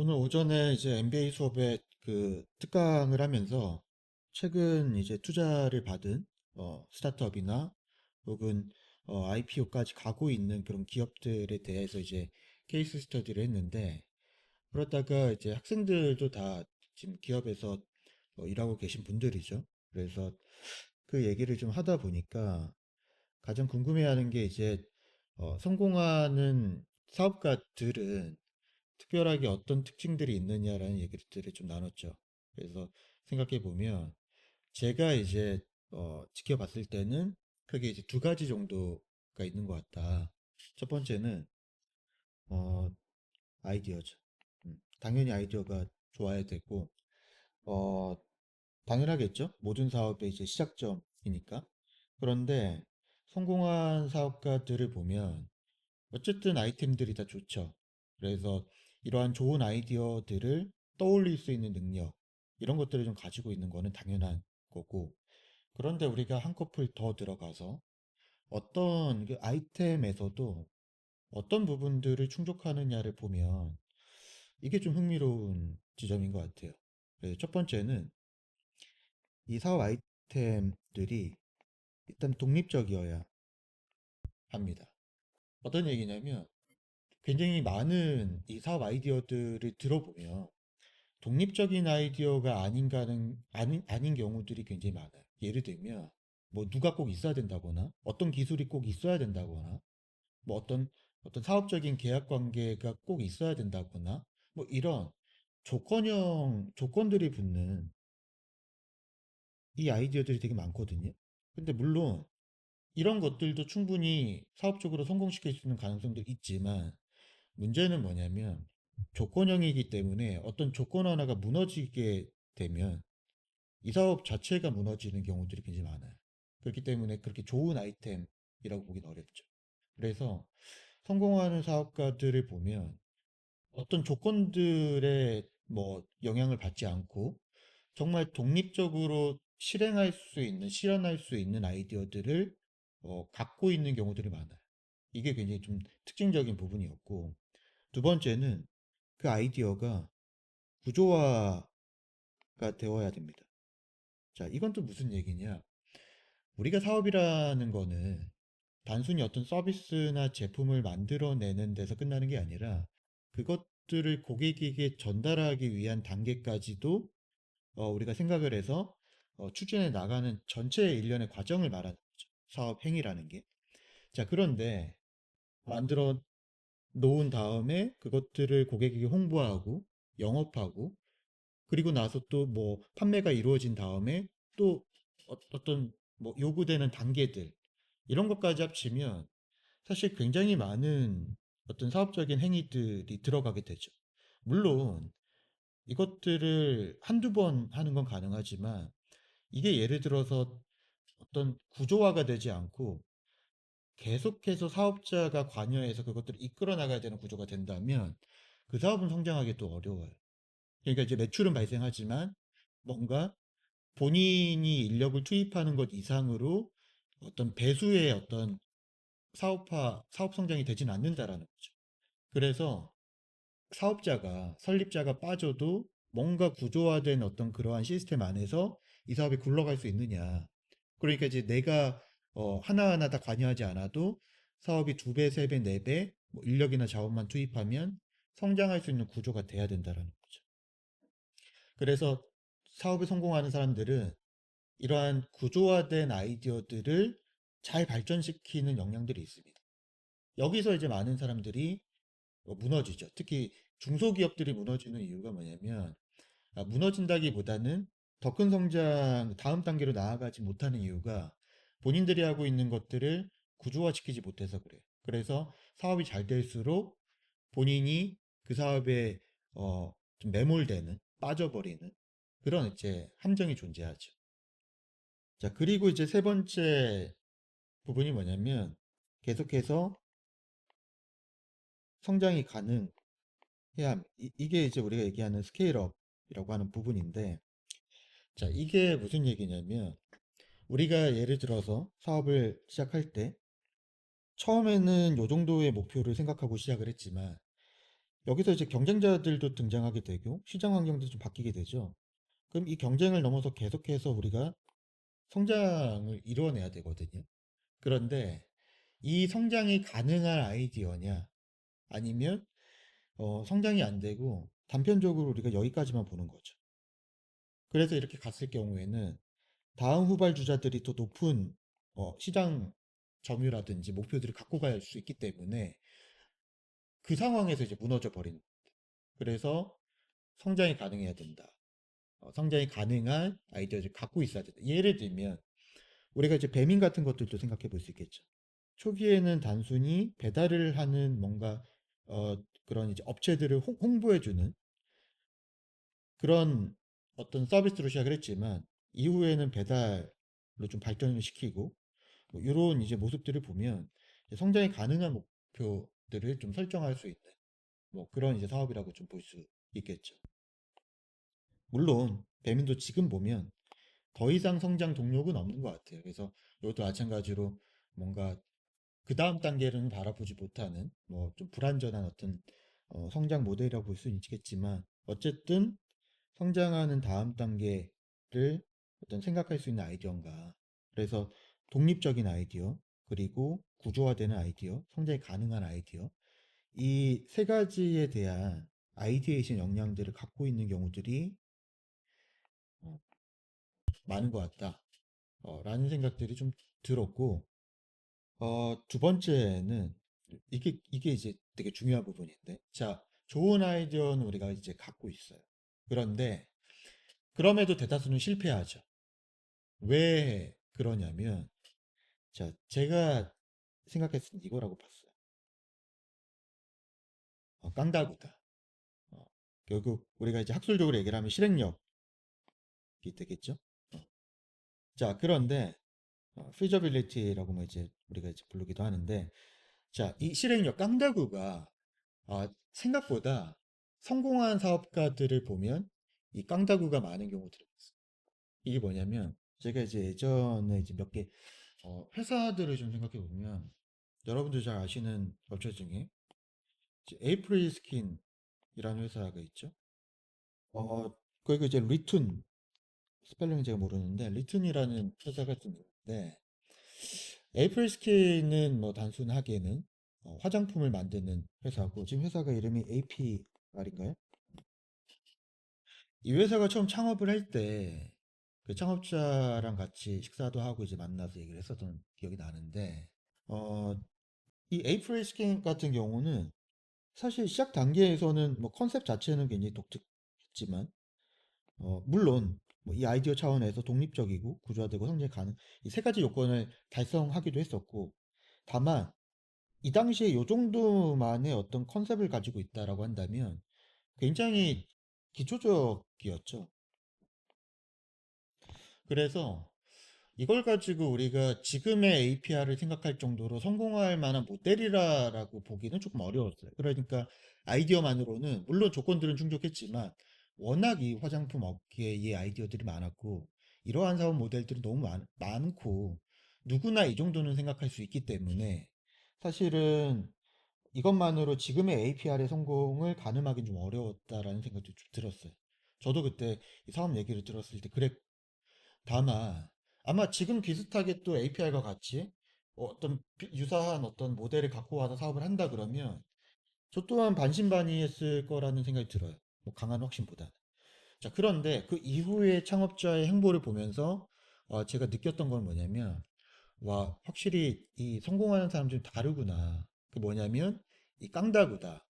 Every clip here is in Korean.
오늘 오전에 이제 MBA 수업에 그 특강을 하면서 최근 이제 투자를 받은 스타트업이나 혹은 IPO까지 가고 있는 그런 기업들에 대해서 이제 케이스 스터디를 했는데, 그러다가 이제 학생들도 다 지금 기업에서 일하고 계신 분들이죠. 그래서 그 얘기를 좀 하다 보니까 가장 궁금해하는 게 이제 성공하는 사업가들은 특별하게 어떤 특징들이 있느냐라는 얘기들을 좀 나눴죠. 그래서 생각해 보면 제가 이제 지켜봤을 때는 크게 이제 두 가지 정도가 있는 것 같다. 첫 번째는 어, 아이디어죠. 당연히 아이디어가 좋아야 되고 어, 당연하겠죠. 모든 사업의 이제 시작점이니까. 그런데 성공한 사업가들을 보면 어쨌든 아이템들이 다 좋죠. 그래서 이러한 좋은 아이디어들을 떠올릴 수 있는 능력, 이런 것들을 좀 가지고 있는 거는 당연한 거고. 그런데 우리가 한꺼풀 더 들어가서 어떤 그 아이템에서도 어떤 부분들을 충족하느냐를 보면 이게 좀 흥미로운 지점인 것 같아요. 그래서 첫 번째는 이 사업 아이템들이 일단 독립적이어야 합니다. 어떤 얘기냐면 굉장히 많은 이 사업 아이디어들을 들어보면 독립적인 아이디어가 아닌 경우들이 굉장히 많아요. 예를 들면, 뭐, 누가 꼭 있어야 된다거나, 어떤 기술이 꼭 있어야 된다거나, 뭐, 어떤 사업적인 계약 관계가 꼭 있어야 된다거나, 뭐, 이런 조건들이 붙는 이 아이디어들이 되게 많거든요. 근데 물론, 이런 것들도 충분히 사업적으로 성공시킬 수 있는 가능성도 있지만, 문제는 뭐냐면 조건형이기 때문에 어떤 조건 하나가 무너지게 되면 이 사업 자체가 무너지는 경우들이 굉장히 많아요. 그렇기 때문에 그렇게 좋은 아이템이라고 보기는 어렵죠. 그래서 성공하는 사업가들을 보면 어떤 조건들에 뭐 영향을 받지 않고 정말 독립적으로 실현할 수 있는 아이디어들을 갖고 있는 경우들이 많아요. 이게 굉장히 좀 특징적인 부분이었고, 두 번째는 그 아이디어가 구조화가 되어야 됩니다. 자, 이건 또 무슨 얘기냐? 우리가 사업이라는 거는 단순히 어떤 서비스나 제품을 만들어내는 데서 끝나는 게 아니라 그것들을 고객에게 전달하기 위한 단계까지도 우리가 생각을 해서 추진해 나가는 전체 일련의 과정을 말하는 거죠. 사업 행위라는 게. 자, 그런데 만들어 놓은 다음에 그것들을 고객에게 홍보하고 영업하고 그리고 나서 또 뭐 판매가 이루어진 다음에 또 어떤 뭐 요구되는 단계들 이런 것까지 합치면 사실 굉장히 많은 어떤 사업적인 행위들이 들어가게 되죠. 물론 이것들을 한두 번 하는 건 가능하지만 이게 예를 들어서 어떤 구조화가 되지 않고 계속해서 사업자가 관여해서 그것들을 이끌어 나가야 되는 구조가 된다면 그 사업은 성장하기 또 어려워요. 그러니까 이제 매출은 발생하지만 뭔가 본인이 인력을 투입하는 것 이상으로 어떤 배수의 어떤 사업 성장이 되진 않는다라는 거죠. 그래서 설립자가 빠져도 뭔가 구조화된 어떤 그러한 시스템 안에서 이 사업이 굴러갈 수 있느냐. 그러니까 이제 내가 하나하나 다 관여하지 않아도 사업이 두 배, 세 배, 네 배, 뭐 인력이나 자원만 투입하면 성장할 수 있는 구조가 돼야 된다라는 거죠. 그래서 사업에 성공하는 사람들은 이러한 구조화된 아이디어들을 잘 발전시키는 역량들이 있습니다. 여기서 이제 많은 사람들이 무너지죠. 특히 중소기업들이 무너지는 이유가 뭐냐면, 무너진다기보다는 더 큰 성장, 다음 단계로 나아가지 못하는 이유가 본인들이 하고 있는 것들을 구조화시키지 못해서 그래요. 그래서 사업이 잘 될수록 본인이 그 사업에 좀 매몰되는, 빠져버리는 그런 이제 함정이 존재하죠. 자, 그리고 이제 세 번째 부분이 뭐냐면 계속해서 성장이 가능해야 이게 이제 우리가 얘기하는 스케일업이라고 하는 부분인데, 자, 이게 무슨 얘기냐면 우리가 예를 들어서 사업을 시작할 때 처음에는 요 정도의 목표를 생각하고 시작을 했지만 여기서 이제 경쟁자들도 등장하게 되고 시장 환경도 좀 바뀌게 되죠. 그럼 이 경쟁을 넘어서 계속해서 우리가 성장을 이루어내야 되거든요. 그런데 이 성장이 가능한 아이디어냐 아니면 성장이 안 되고 단편적으로 우리가 여기까지만 보는 거죠. 그래서 이렇게 갔을 경우에는 다음 후발주자들이 더 높은 시장 점유라든지 목표들을 갖고 갈 수 있기 때문에 그 상황에서 이제 무너져 버리는. 그래서 성장이 가능해야 된다. 성장이 가능한 아이디어를 갖고 있어야 된다. 예를 들면 우리가 이제 배민 같은 것들도 생각해 볼 수 있겠죠. 초기에는 단순히 배달을 하는 뭔가 그런 이제 업체들을 홍보해주는 그런 어떤 서비스로 시작을 했지만 이후에는 배달로 좀 발전을 시키고 뭐 이런 이제 모습들을 보면 이제 성장이 가능한 목표들을 좀 설정할 수 있는 뭐 그런 이제 사업이라고 좀 볼 수 있겠죠. 물론 배민도 지금 보면 더 이상 성장 동력은 없는 것 같아요. 그래서 이것도 마찬가지로 뭔가 그 다음 단계는 바라보지 못하는 뭐 좀 불완전한 어떤 성장 모델이라고 볼 수 있겠지만 어쨌든 성장하는 다음 단계를 어떤 생각할 수 있는 아이디어인가. 그래서 독립적인 아이디어, 그리고 구조화되는 아이디어, 성장이 가능한 아이디어. 이 세 가지에 대한 아이디에이션 역량들을 갖고 있는 경우들이 어, 많은 것 같다. 라는 생각들이 좀 들었고, 두 번째는 이게 이제 되게 중요한 부분인데, 자, 좋은 아이디어는 우리가 이제 갖고 있어요. 그런데 그럼에도 대다수는 실패하죠. 왜 그러냐면, 자, 제가 생각했을 때 이거라고 봤어요. 깡다구다. 어, 결국 우리가 이제 학술적으로 얘기를 하면 실행력이 되겠죠. 어, 자, 그런데 feasibility라고 뭐 이제 우리가 이제 부르기도 하는데, 자, 이 실행력 깡다구가 생각보다 성공한 사업가들을 보면 이 깡다구가 많은 경우들이 있어요. 이게 뭐냐면 제가 이제 예전에 이제 몇 개 회사들을 좀 생각해 보면 여러분들 잘 아시는 업체 중에 이제 에이프릴 스킨이라는 회사가 있죠. 그리고 이제 리툰 스펠링 제가 모르는데 리툰이라는 회사가 좀 있는데 에이프릴 스킨은 뭐 단순하게는 화장품을 만드는 회사고 지금 회사가 이름이 APR인가요? 이 회사가 처음 창업을 할 때 그 창업자랑 같이 식사도 하고 이제 만나서 얘기를 했었던 기억이 나는데 어, 이 에이프릴 스킨 같은 경우는 사실 시작 단계에서는 뭐 컨셉 자체는 굉장히 독특했지만 물론 뭐이 아이디어 차원에서 독립적이고 구조화되고 성장이 가능 이 세 가지 요건을 달성하기도 했었고 다만 이 당시에 요 정도만의 어떤 컨셉을 가지고 있다라고 한다면 굉장히 기초적이었죠. 그래서 이걸 가지고 우리가 지금의 APR을 생각할 정도로 성공할 만한 모델이라고 보기는 조금 어려웠어요. 그러니까 아이디어만으로는 물론 조건들은 충족했지만 워낙 이 화장품 업계에 이 아이디어들이 많았고 이러한 사업 모델들이 너무 많고 누구나 이 정도는 생각할 수 있기 때문에 사실은 이것만으로 지금의 APR의 성공을 가늠하기는 좀 어려웠다라는 생각도 좀 들었어요. 저도 그때 이 사업 얘기를 들었을 때 다만 아마 지금 비슷하게 또 API가 같이 어떤 유사한 어떤 모델을 갖고 와서 사업을 한다 그러면 저 또한 반신반의했을 거라는 생각이 들어요. 뭐 강한 확신보다는. 자, 그런데 그 이후에 창업자의 행보를 보면서 제가 느꼈던 건 뭐냐면 와, 확실히 이 성공하는 사람 좀 다르구나. 그 뭐냐면 이 깡다구다.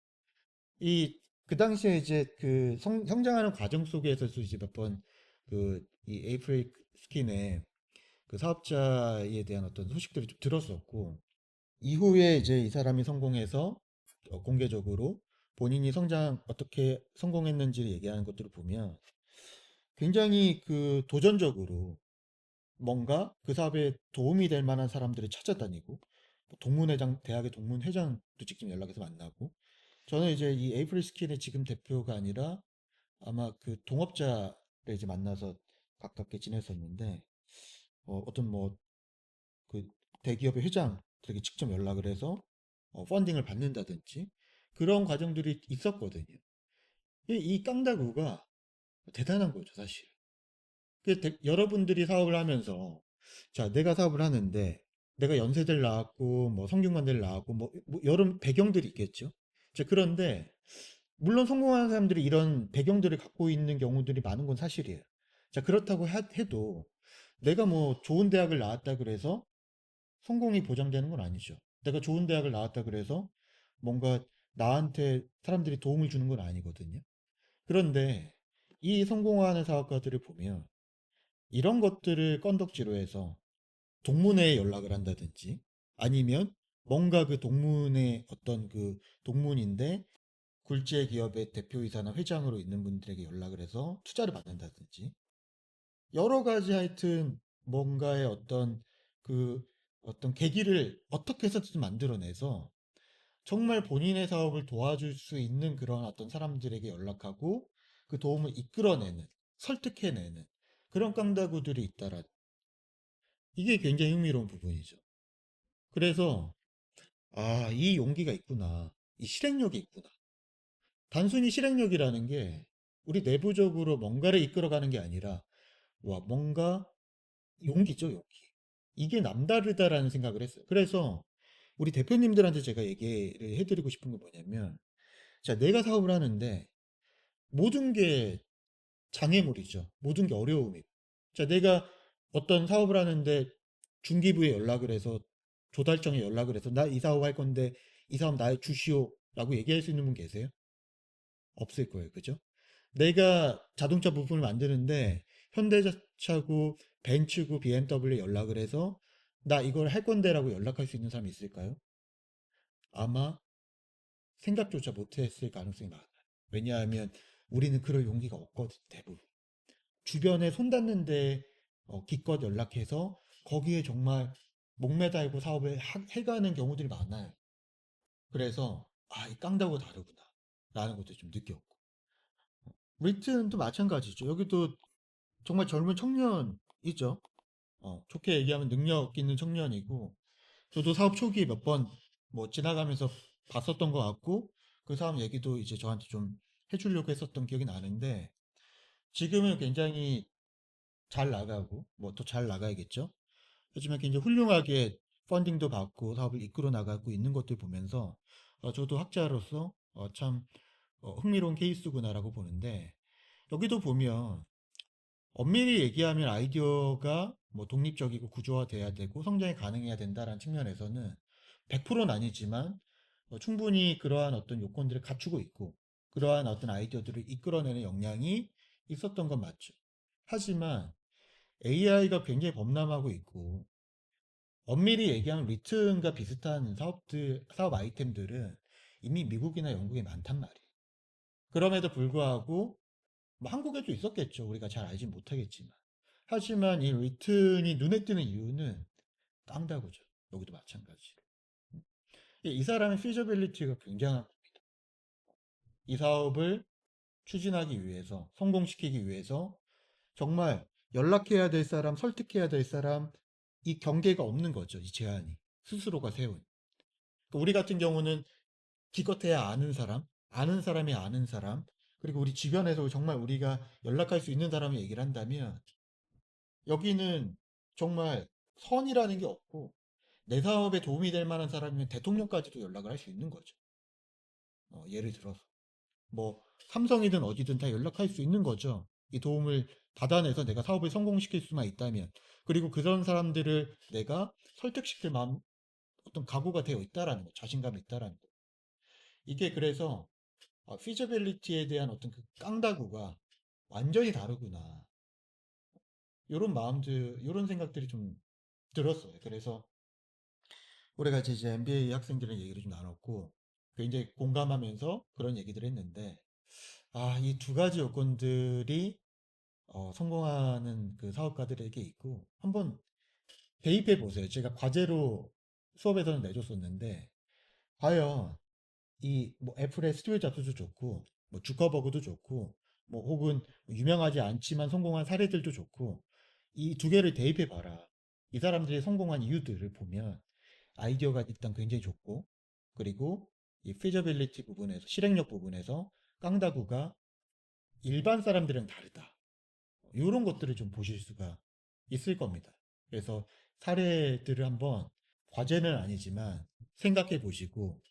이 그 당시에 이제 그 성장하는 과정 속에서도 이제 몇 번 그 이 에이프릴 스킨의 그 사업자에 대한 어떤 소식들을 좀 들었었고, 이후에 이제 이 사람이 성공해서 공개적으로 본인이 어떻게 성공했는지를 얘기하는 것들을 보면 굉장히 그 도전적으로 뭔가 그 사업에 도움이 될 만한 사람들을 찾아다니고, 뭐 동문회장, 대학의 동문회장도 직접 연락해서 만나고, 저는 이제 이 에이프릴 스킨의 지금 대표가 아니라 아마 그 동업자를 이제 만나서 가깝게 지냈었는데, 어떤 뭐 그 대기업의 회장들에게 직접 연락을 해서 펀딩을 받는다든지 그런 과정들이 있었거든요. 이 깡다구가 대단한 거죠, 사실. 여러분들이 사업을 하면서, 자, 내가 사업을 하는데, 내가 연세대를 나왔고, 뭐, 성균관대를 나왔고, 뭐 여러 배경들이 있겠죠. 자, 그런데, 물론 성공하는 사람들이 이런 배경들을 갖고 있는 경우들이 많은 건 사실이에요. 자, 그렇다고 해도, 내가 뭐, 좋은 대학을 나왔다 그래서, 성공이 보장되는 건 아니죠. 내가 좋은 대학을 나왔다 그래서, 뭔가, 나한테 사람들이 도움을 주는 건 아니거든요. 그런데, 이 성공하는 사업가들을 보면, 이런 것들을 건덕지로 해서 동문회에 연락을 한다든지 아니면 뭔가 그 동문회 어떤 그 동문인데 굴지의 기업의 대표이사나 회장으로 있는 분들에게 연락을 해서 투자를 받는다든지 여러 가지 하여튼 뭔가의 그 어떤 계기를 어떻게 해서든 만들어내서 정말 본인의 사업을 도와줄 수 있는 그런 어떤 사람들에게 연락하고 그 도움을 이끌어내는 설득해내는 그런 깡다구들이 있다라 이게 굉장히 흥미로운 부분이죠. 그래서, 아, 이 용기가 있구나. 이 실행력이 있구나. 단순히 실행력이라는 게 우리 내부적으로 뭔가를 이끌어가는 게 아니라, 와, 뭔가 용기죠, 용기. 이게 남다르다라는 생각을 했어요. 그래서 우리 대표님들한테 제가 얘기를 해드리고 싶은 건 뭐냐면, 자, 내가 사업을 하는데 모든 게 장애물이죠. 모든 게 어려움이고. 자, 내가 어떤 사업을 하는데 중기부에 연락을 해서 조달청에 연락을 해서 나 이 사업 할 건데 이 사업 나에 주시오라고 얘기할 수 있는 분 계세요? 없을 거예요. 그죠? 내가 자동차 부품을 만드는데 현대차고 벤츠고 BMW 연락을 해서 나 이걸 할 건데라고 연락할 수 있는 사람이 있을까요? 아마 생각조차 못했을 가능성이 많아요. 왜냐하면 우리는 그럴 용기가 없거든, 대부분. 주변에 손 닿는데 기껏 연락해서 거기에 정말 목매달고 사업을 해가는 경우들이 많아요. 그래서 아, 이 깡다고 다르구나 라는 것도 좀 느꼈고 리트는 또 마찬가지죠. 여기도 정말 젊은 청년이죠. 좋게 얘기하면 능력 있는 청년이고 저도 사업 초기에 몇 번 뭐 지나가면서 봤었던 것 같고 그 사람 얘기도 이제 저한테 좀 해주려고 했었던 기억이 나는데 지금은 굉장히 잘 나가고 뭐 더 잘 나가야겠죠. 하지만 굉장히 훌륭하게 펀딩도 받고 사업을 이끌어 나가고 있는 것들 보면서 저도 학자로서 참 흥미로운 케이스구나라고 보는데 여기도 보면 엄밀히 얘기하면 아이디어가 뭐 독립적이고 구조화돼야 되고 성장이 가능해야 된다라는 측면에서는 100%는 아니지만 충분히 그러한 어떤 요건들을 갖추고 있고 그러한 어떤 아이디어들을 이끌어내는 역량이 있었던 건 맞죠. 하지만 AI가 굉장히 범람하고 있고 엄밀히 얘기하면 리튼과 비슷한 사업 아이템들은 이미 미국이나 영국에 많단 말이에요. 그럼에도 불구하고 뭐 한국에도 있었겠죠. 우리가 잘 알진 못하겠지만. 하지만 이 리튼이 눈에 띄는 이유는 깡다구죠. 여기도 마찬가지로. 이 사람의 피저빌리티가 굉장한 겁니다. 이 사업을 추진하기 위해서, 성공시키기 위해서 정말 연락해야 될 사람, 설득해야 될 사람, 이 경계가 없는 거죠. 이 제한이. 스스로가 세운. 그러니까 우리 같은 경우는 기껏해야 아는 사람, 아는 사람이 아는 사람, 그리고 우리 주변에서 정말 우리가 연락할 수 있는 사람이 얘기를 한다면 여기는 정말 선이라는 게 없고 내 사업에 도움이 될 만한 사람이면 대통령까지도 연락을 할 수 있는 거죠. 예를 들어서 뭐 삼성이든 어디든 다 연락할 수 있는 거죠. 이 도움을 받아내서 내가 사업을 성공시킬 수만 있다면 그리고 그런 사람들을 내가 설득시킬 마음 어떤 각오가 되어 있다라는 거, 자신감이 있다라는 거. 이게 그래서 피저빌리티에 대한 어떤 그 깡다구가 완전히 다르구나. 이런 마음들, 이런 생각들이 좀 들었어요. 그래서 우리가 이제 MBA 학생들의 얘기를 좀 나눴고 굉장히 공감하면서 그런 얘기들을 했는데 이 두 가지 요건들이 성공하는 그 사업가들에게 있고 한번 대입해 보세요. 제가 과제로 수업에서는 내줬었는데 과연 이 뭐 애플의 스티브 잡스도 좋고 뭐 주커버그도 좋고 뭐 혹은 유명하지 않지만 성공한 사례들도 좋고 이 두 개를 대입해 봐라. 이 사람들이 성공한 이유들을 보면 아이디어가 일단 굉장히 좋고 그리고 이 feasibility 부분에서, 실행력 부분에서 깡다구가 일반 사람들은 다르다. 이런 것들을 좀 보실 수가 있을 겁니다. 그래서 사례들을 한번 과제는 아니지만 생각해 보시고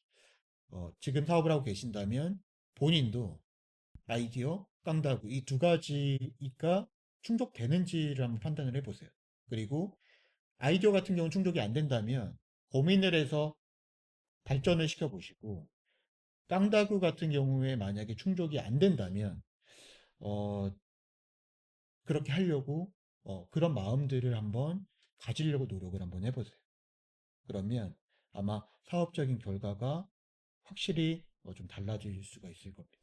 지금 사업을 하고 계신다면 본인도 아이디어, 깡다구 이 두 가지가 충족되는지를 한번 판단을 해보세요. 그리고 아이디어 같은 경우는 충족이 안 된다면 고민을 해서 발전을 시켜보시고 깡다구 같은 경우에 만약에 충족이 안 된다면 어, 그렇게 하려고 그런 마음들을 한번 가지려고 노력을 한번 해보세요. 그러면 아마 사업적인 결과가 확실히 좀 달라질 수가 있을 겁니다.